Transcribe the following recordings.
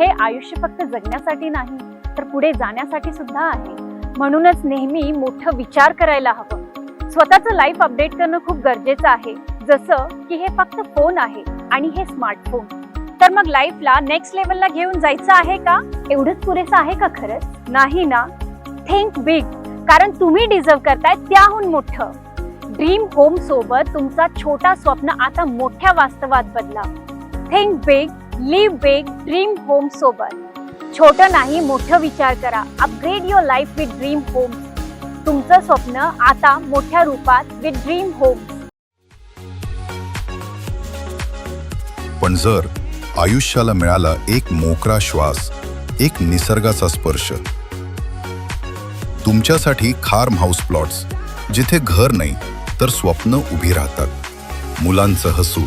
हे आयुष्य फक्त जगण्यासाठी नाही तर पुढे जाण्यासाठी सुद्धा आहे. म्हणूनच नेहमी मोठं विचार करायला हवं. स्वतःचं लाईफ अपडेट करणं खूप गरजेचं आहे. जसं की हे फक्त फोन आहे आणि हे स्मार्टफोन. तर मग लाईफला नेक्स्ट लेवलला घेऊन जायचं आहे का? एवढंच पुरेसं आहे का खरंच? नाही ना. थिंक बिग, कारण तुम्ही डिझर्व करताय त्याहून मोठं. ड्रीम होम सोबत तुमचा छोटा स्वप्न आता मोठ्या वास्तवात बदला. Think big, live big, dream home सोबत. छोटं नाही, मोठं विचार करा. Upgrade your life with dream home. तुमचं स्वप्न आता मोठ्या रूपात विथ ड्रीम होम. पण जर आयुष्याला मिळाला एक मोकळा श्वास, एक निसर्गाचा स्पर्श, तुमच्यासाठी फार्म हाऊस प्लॉट्स, जिथे घर नाही तर स्वप्न उभी राहतात. मुलांचं हसू,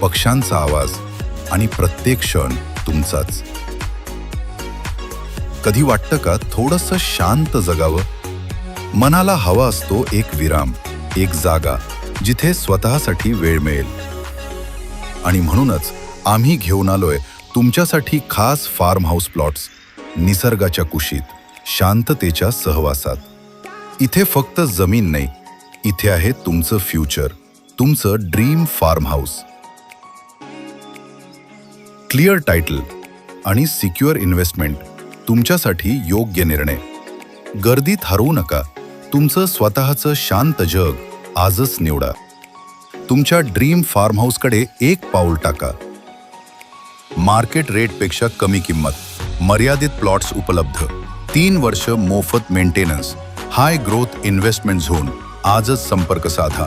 पक्ष्यांचा आवाज आणि प्रत्येक क्षण तुमचाच. कधी वाटतं का थोडंसं शांत जगावं? मनाला हवा असतो एक विराम, एक जागा जिथे स्वतःसाठी वेळ मिळेल. आणि म्हणूनच आम्ही घेऊन आलोय तुमच्यासाठी खास फार्म हाऊस प्लॉट्स, निसर्गाच्या कुशीत, शांततेच्या सहवासात. इथे फक्त जमीन नाही, इथे आहे तुमचं फ्युचर, तुमचं dream form house. Clear title आणि सिक्युअर इन्व्हेस्टमेंट, तुमच्यासाठी योग्य निर्णय. गर्दीत हरवू नका. तुमचं स्वतःचं शांत जग आजच निवडा. तुमच्या ड्रीम फार्म हाऊसकडे एक पाऊल टाका. मार्केट रेटपेक्षा कमी किंमत, मर्यादित प्लॉट्स उपलब्ध, 3 वर्ष मोफत maintenance, high growth investment zone. आजच संपर्क साधा.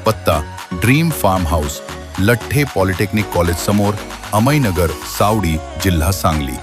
पत्ता Dream form House, Latthe polytechnic college समोर, अमयनगर, सावडी, जिल्हा सांगली.